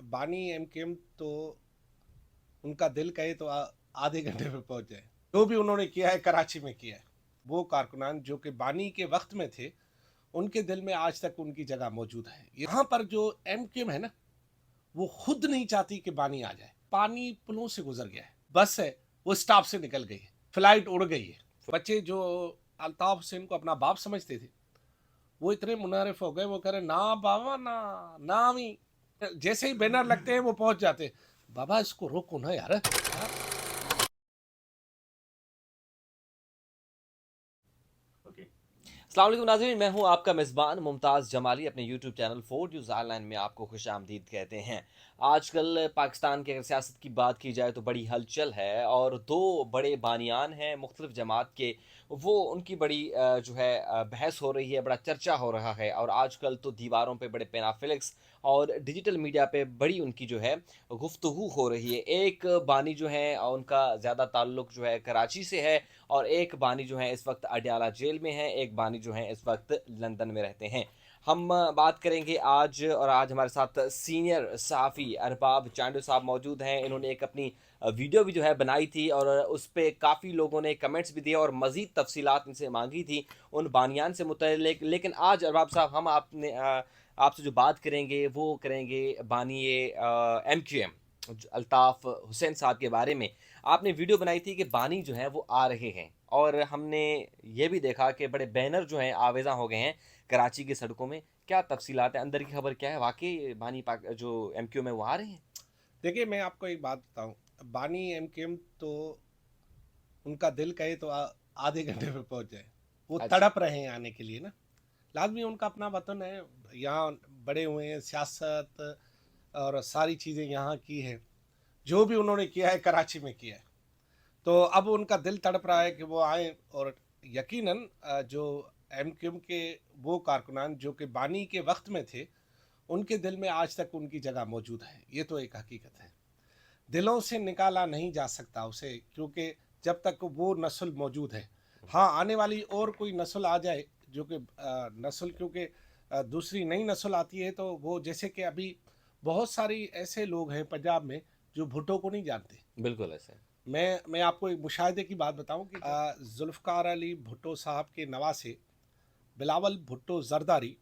बानी एमकेएम तो उनका दिल कहे तो आधे घंटे में पहुंच जाए। जो भी उन्होंने किया है कराची में किया है। वो कारकुनान जो कि बानी के वक्त में थे, उनके दिल में आज तक उनकी जगह मौजूद है। यहाँ पर जो एमकेएम है ना, वो खुद नहीं चाहती कि बानी आ जाए। पानी पुलों से गुजर गया है, बस है वो स्टॉप से निकल गई है, फ्लाइट उड़ गई है। बच्चे जो अल्ताफ हुसैन को अपना बाप समझते थे, वो इतने मुनारिफ हो गए, वो कह रहे ना बाबा ना, ना अमी। जैसे ही बैनर लगते हैं वो पहुंच जाते हैं। बाबा इसको रोको ना यार। अस्सलाम वालेकुम नाज़रीन, मैं हूं आपका मेज़बान मुमताज़ जमाली। अपने यूट्यूब चैनल 4 न्यूज़ ऑनलाइन में आपको खुश आमदीद कहते हैं। आजकल पाकिस्तान की अगर सियासत की बात की जाए तो बड़ी हलचल है और दो बड़े बानियान हैं मुख्तलिफ जमात के, वो उनकी बड़ी बहस हो रही है, बड़ा चर्चा हो रहा है। और आजकल तो दीवारों पे बड़े पेनाफिलिक्स और डिजिटल मीडिया पे बड़ी उनकी जो है गुफ्तगू हो रही है। एक बानी जो है उनका ज़्यादा ताल्लुक जो है कराची से है, और एक बानी जो है इस वक्त अडयाला जेल में है, एक बानी जो है इस वक्त लंदन में रहते हैं। हम बात करेंगे आज, और आज हमारे साथ सीनियर सहाफ़ी अरबाब चांडू साहब मौजूद हैं। इन्होंने एक अपनी वीडियो भी जो है बनाई थी और उस पर काफ़ी लोगों ने कमेंट्स भी दिए और मज़ीद तफसीलात इनसे मांगी थी उन बानियान से मुतल्लिक। लेकिन आज अरबाब साहब हम आपसे जो बात करेंगे वो करेंगे बानी MQM अल्ताफ़ हुसैन साहब के बारे में। आपने वीडियो बनाई थी कि बानी जो है वो आ रहे हैं, और हमने ये भी देखा कि बड़े बैनर जो हैं आवेज़ा हो गए हैं कराची की सड़कों में। क्या तफसीलात है, अंदर की खबर क्या है, वाकई बानी पाक जो MQM है वो आ रहे हैं? देखिए, मैं आपको एक बात बताऊं। बानी एमकेएम तो उनका दिल कहे तो आधे घंटे में पहुंच जाए। वो अच्छा। तड़प रहे हैं आने के लिए ना। लाजमी उनका अपना वतन है, यहाँ बड़े हुए हैं, सियासत और सारी चीज़ें यहाँ की है। जो भी उन्होंने किया है कराची में किया है। तो अब उनका दिल तड़प रहा है कि वो आए। और यकीनन जो एमक्यूएम के वो कारकुनान जो कि बानी के वक्त में थे, उनके दिल में आज तक उनकी जगह मौजूद है। ये तो एक हकीकत है, दिलों से निकाला नहीं जा सकता उसे, क्योंकि जब तक वो नस्ल मौजूद है। हाँ, आने वाली और कोई नस्ल आ जाए जो कि नस्ल, क्योंकि दूसरी नई नस्ल आती है तो वो, जैसे कि अभी बहुत सारी ऐसे लोग हैं पंजाब में जो भुट्टो को नहीं जानते। बिल्कुल ऐसे। मैं आपको एक मुशाहिदे की बात बताऊं कि जुल्फ़कार अली भुट्टो साहब के नवासे बिलावल भुट्टो जरदारी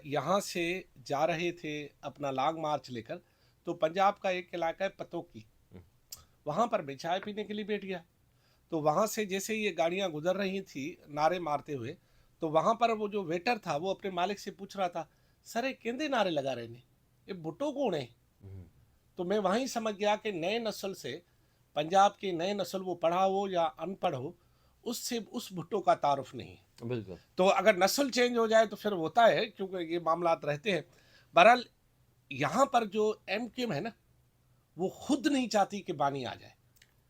यहाँ से जा रहे थे अपना लॉन्ग मार्च लेकर। तो पंजाब का एक इलाका है पतोकी, वहाँ पर मैं चाय पीने के लिए बैठ गया। तो वहाँ से जैसे ये गाड़ियाँ गुजर रही थी नारे मारते हुए, तो वहाँ पर वो जो वेटर था वो अपने मालिक से पूछ रहा था, सर ये केंदे नारे लगा रहे ने, ये भुट्टो कौन है? तो मैं वहीं समझ गया कि नए नस्ल से, पंजाब की नए नस्ल, वो पढ़ा हो या अनपढ़ हो, उससे उस भुट्टो का तारुफ नहीं है। बिल्कुल। तो अगर नस्ल चेंज हो जाए तो फिर होता है, क्योंकि ये मामलात रहते हैं। बहरहाल यहाँ पर जो एमक्यूएम है ना, वो खुद नहीं चाहती कि बानी आ जाए।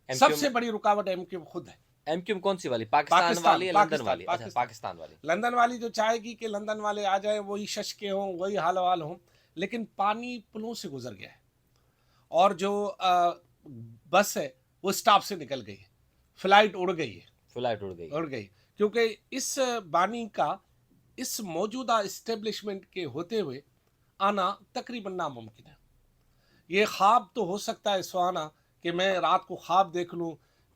MQM सबसे बड़ी रुकावट एमक्यूएम खुद है। MQM कौन सी वाली, पाकिस्तान पाकिस्तान वाली या लंदन पाकिस्तान वाली? अच्छा, पाकिस्तान पाकिस्तान वाली। लंदन वाली जो चाहेगी कि लंदन वाले आ जाएं, वही शश के हों, वही हाल वाल हों। लेकिन पानी पुलों से गुजर गया है, और जो बस है वो स्टॉप से निकल गई है, फ्लाइट उड़ गई है, फ्लाइट उड़ गई। उड़ गई। क्योंकि इस बानी का इस मौजूदा इस्टेब्लिशमेंट के होते हुए आना तकरीबन नामुमकिन है। ये ख्वाब तो हो सकता है सुहाना, कि मैं रात को ख्वाब देख लूं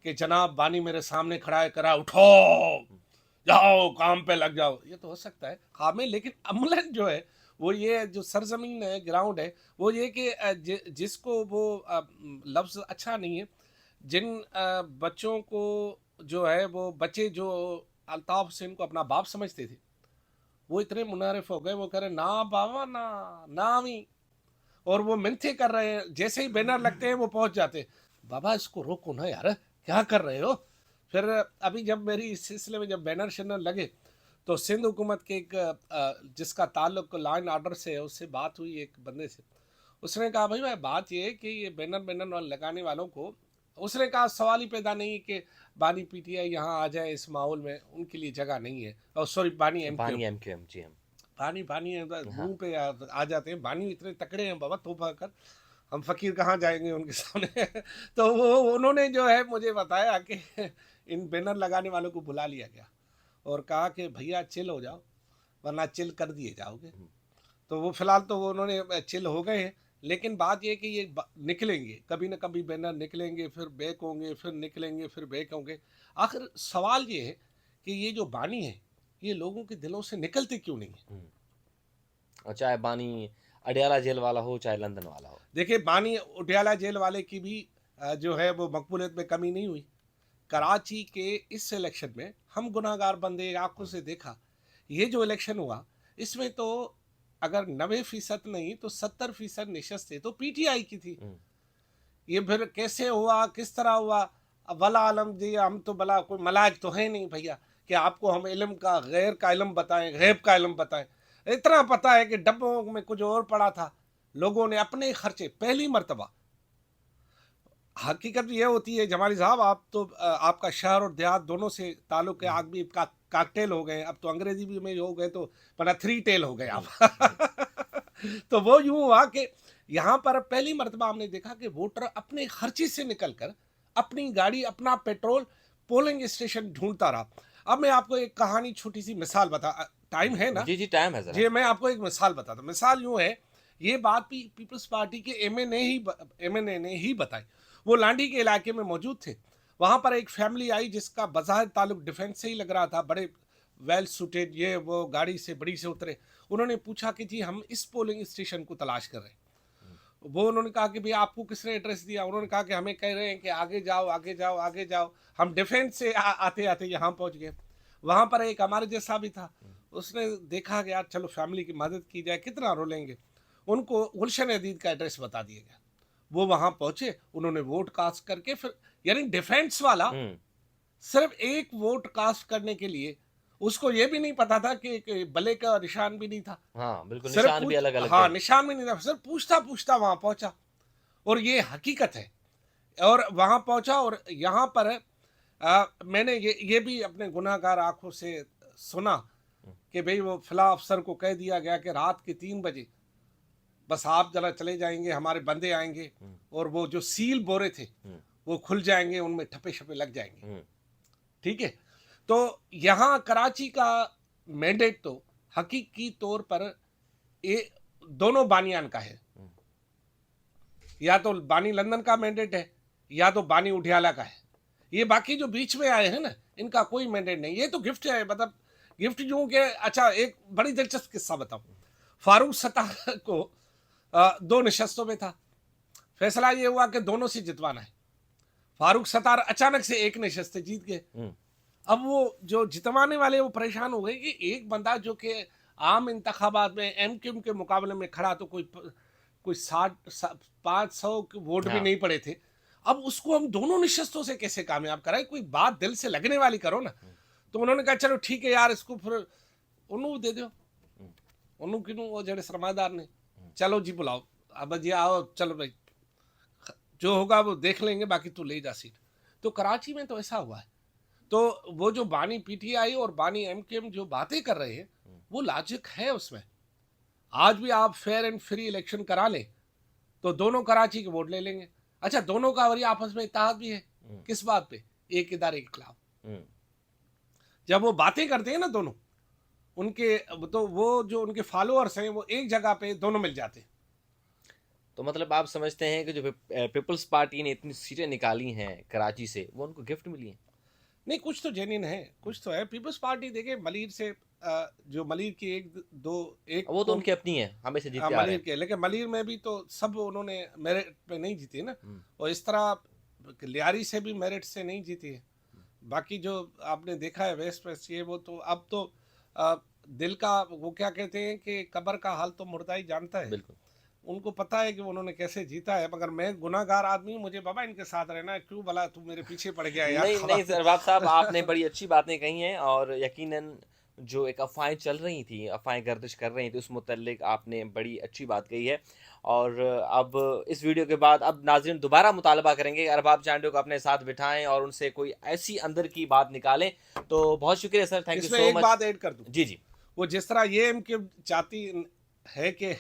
कि जनाब बानी मेरे सामने खड़ा है, करा उठो, जाओ काम पे लग जाओ। ये तो हो सकता है ख्वाब में, लेकिन अमलन जो है वो ये जो सरजमीन है, ग्राउंड है, वो ये कि जिसको वो लफ्ज़ अच्छा नहीं है, जिन बच्चों को जो है, वो बच्चे जो अल्ताफ हुसैन को अपना बाप समझते थे, वो इतने मुनारिफ हो गए, वो कह रहे ना बाबा ना, ना अमी। और वो मिन्नतें कर रहे हैं, जैसे ही बैनर लगते हैं वो पहुंच जाते हैं। बाबा इसको रोको ना यार, क्या कर रहे हो? फिर अभी जब मेरी इस सिलसिले में जब बैनर शैनर लगे, तो सिंध हुकूमत के एक जिसका ताल्लुक लॉ एंड ऑर्डर से है, उससे बात हुई एक बंदे से। उसने कहा भाई बात ये है कि ये बैनर बैनर लगाने वालों को, उसने कहा सवाल ही पैदा नहीं कि बानी पीटीआई यहाँ आ जाए, इस माहौल में उनके लिए जगह नहीं है। और सॉरी, बानी एमक्यूएम। बानी MQM, जी हम। पानी पानी है, हाँ। मुंह पे आ जाते हैं। बानी इतने तकड़े हैं बाबा, तोहफा कर, हम फकीर कहाँ जाएंगे उनके सामने। तो वो उन्होंने जो है मुझे बताया कि इन बैनर लगाने वालों को बुला लिया गया और कहा कि भैया चिल हो जाओ, वरना चिल कर दिए जाओगे। तो वो फिलहाल तो वो उन्होंने चिल हो गए हैं, लेकिन बात ये है कि ये निकलेंगे, कभी ना कभी बैनर निकलेंगे, फिर बैक होंगे, फिर निकलेंगे, फिर बैक होंगे। आखिर सवाल ये है कि ये जो बानी है, ये लोगों के दिलों से निकलते क्यों नहीं है? और चाहे बानी अडियाला जेल वाला हो चाहे लंदन वाला हो। देखिए, बानी उडियाला जेल वाले की भी जो है वो मकबूलियत में कमी नहीं हुई। कराची के इस इलेक्शन में हम गुनाहगार बंदे आंखों से देखा। ये जो इलेक्शन हुआ, इसमें तो अगर 90% नहीं तो 70% नशस्तें तो पीटीआई की थी। ये फिर कैसे हुआ, किस तरह हुआ? अब वला आलम जी, हम तो भला कोई मलाज तो है नहीं भैया कि आपको हम इल्म का गैर का इल्म बताएं, गैब का इल्म बताएं। इतना पता है कि डब्बों में कुछ और पड़ा था। लोगों ने अपने खर्चे पहली मर्तबा, हकीकत ये होती है जमाली साहब, आप तो आपका शहर और देहात दोनों से ताल्लुक है, आग भी का काकटेल हो गए, अब तो अंग्रेजी भी में हो गए तो पता थ्री टेल हो गए आप। तो वो यूं हुआ कि यहाँ पर पहली मर्तबा हमने देखा कि वोटर अपने खर्चे से निकलकर अपनी गाड़ी, अपना पेट्रोल पोलिंग स्टेशन ढूंढता रहा। अब मैं आपको एक कहानी, छोटी सी मिसाल बता, टाइम है ना? जी जी, टाइम है जरा। जी, मैं आपको एक मिसाल बताता हूँ। मिसाल यूं है, ये बात भी पीपल्स पार्टी के एमएनए ने ही बताई। वो लांडी के इलाके में मौजूद थे। वहां पर एक फैमिली आई जिसका बाजार ताल्लुक डिफेंस से ही लग रहा था। बड़े वेल सूटेड, ये वो गाड़ी से बड़ी से उतरे। उन्होंने पूछा कि जी हम इस पोलिंग स्टेशन को तलाश कर रहे हैं। वो उन्होंने कहा कि भाई आपको किसने एड्रेस दिया? उन्होंने कहा कि हमें कह रहे हैं कि आगे जाओ, आगे जाओ, आगे जाओ। हम डिफेंस से आते आते यहाँ पहुँच गए। वहाँ पर एक हमारे जैसा भी था। उसने देखा कि यार चलो फैमिली की मदद की जाए, कितना रोलेंगे। उनको गुलशन अदीद का एड्रेस बता दिया गया। वो वहाँ पहुँचे, उन्होंने वोट कास्ट करके फिर, यानी डिफेंस वाला सिर्फ एक वोट कास्ट करने के लिए, उसको ये भी नहीं पता था कि बले का निशान भी नहीं था। हाँ बिल्कुल, सिर्फ निशान भी अलग अलग हाँ, थे। निशान भी नहीं था। सिर्फ पूछता पूछता वहां पहुंचा, और ये हकीकत है। और वहां पहुंचा, और यहाँ पर मैंने ये भी अपने गुनाहगार आंखों से सुना कि भाई वो फिला अफसर को कह दिया गया कि रात के 3 बजे बस आप जरा चले जाएंगे, हमारे बंदे आएंगे और वो जो सील बोरे थे वो खुल जाएंगे, उनमें ठप्पे शप्पे लग जाएंगे। ठीक है। तो यहाँ कराची का मैंडेट तो हकीकी तौर पर ये दोनों बानियान का है। या तो बानी लंदन का मैंडेट है, या तो बानी उडियाला का है। ये बाकी जो बीच में आए हैं ना, इनका कोई मैंडेट नहीं। ये तो गिफ्ट है, मतलब गिफ्ट यूं के। अच्छा, एक बड़ी दिलचस्प किस्सा बताऊं। फारूक सत्तार को 2 नशस्तों में था। फैसला ये हुआ कि दोनों से जितवाना है। फारूक सत्तार अचानक से एक नशस्त जीत गए। अब वो जो जितवाने वाले वो परेशान हो गए कि एक बंदा जो कि आम इंतखाबात में एमक्यूएम के मुकाबले में खड़ा, तो कोई 500 वोट भी नहीं पड़े थे। अब उसको हम दोनों निशस्तों से कैसे कामयाब कराए? कोई बात दिल से लगने वाली करो ना। तो उन्होंने कहा चलो ठीक है यार, इसको फिर उन्होंने दे दो। उन्होंने वो जड़े सरमादार ने, चलो जी बुलाओ, अब जी आओ, चलो भाई जो होगा वो देख लेंगे, बाकी तू ले जा सीट। तो कराची में तो ऐसा हुआ है। तो वो जो बानी पीटीआई और बानी एमकेएम जो बातें कर रहे हैं, वो लॉजिक है उसमें। आज भी आप फेयर एंड फ्री इलेक्शन करा लें तो दोनों कराची के वोट ले लेंगे। अच्छा, दोनों का वरी आपस में इत्तेहाद भी है। किस बात पे? एक इदारे के खिलाफ। जब वो बातें करते हैं ना दोनों, उनके तो वो जो उनके फॉलोअर्स हैं वो एक जगह पे दोनों मिल जाते हैं। तो मतलब आप समझते हैं कि जो पीपल्स पार्टी ने इतनी सीटें निकाली हैं कराची से, वो उनको गिफ्ट मिली हैं? नहीं, कुछ तो जेन्युइन है, कुछ तो है। पीपल्स पार्टी देखिए, मलिर से जो मलिर की एक वो तो उनकी अपनी है, हमेशा जीतते आ रहे मलिर हैं। के, लेकिन मलिर में भी तो सब उन्होंने मेरिट पे नहीं जीती ना। और इस तरह लियारी से भी मेरिट से नहीं जीती है। बाकी जो आपने देखा है वेस्ट वेस्ट, ये वो तो अब तो दिल का, वो क्या कहते हैं कि कब्र का हाल तो मुर्दा ही जानता है। बिल्कुल। उनको पता है कि उन्होंने कैसे जीता है। मगर मैं गुनाहगार आदमी हूँ, मुझे बाबा इनके साथ रहना है। क्यों भला तू मेरे पीछे पड़ गया यार? नहीं नहीं सरबाब साहब, आपने बड़ी अच्छी बातें कही हैं, और यकीनन जो एक अफवाहें चल रही थी, अफवाहें गर्दिश कर रही थी, उस मुतल्लिक आपने बड़ी अच्छी बात कही है। और अब इस वीडियो के बाद अब नाज़रीन दोबारा मुतालबा करेंगे अरबाब चांडो को अपने साथ बिठाएं और उनसे कोई ऐसी अंदर की बात निकालें। तो बहुत शुक्रिया सर, थैंक यू इसमें सो एक मच। बात ऐड कर दूं। जी जी। वो जिस तरह ये एमक्यूएम चाहती है कि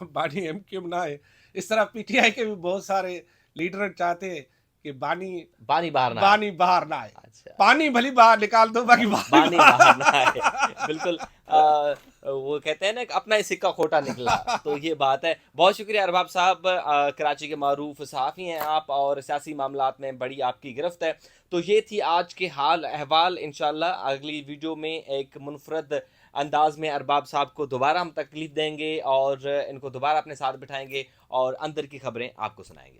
बानी एमक्यूएम ना है, इस तरह पीटीआई के भी बहुत सारे लीडर चाहते हैं کہ بانی بانی باہر نہ آئے۔ بانی باہر نہ آئے. اچھا، پانی بھلی باہر نکال دو باقی بانی باہر نہ آئے، بالکل. وہ کہتے ہیں نا کہ اپنا ہی سکہ کھوٹا نکلا، تو یہ بات ہے. بہت شکریہ ارباب صاحب، کراچی کے معروف صحافی ہیں آپ اور سیاسی معاملات میں بڑی آپ کی گرفت ہے. تو یہ تھی آج کے حال احوال. انشاءاللہ اگلی ویڈیو میں ایک منفرد انداز میں ارباب صاحب کو دوبارہ ہم تکلیف دیں گے اور ان کو دوبارہ اپنے ساتھ بٹھائیں گے اور اندر کی خبریں آپ کو سنائیں گے.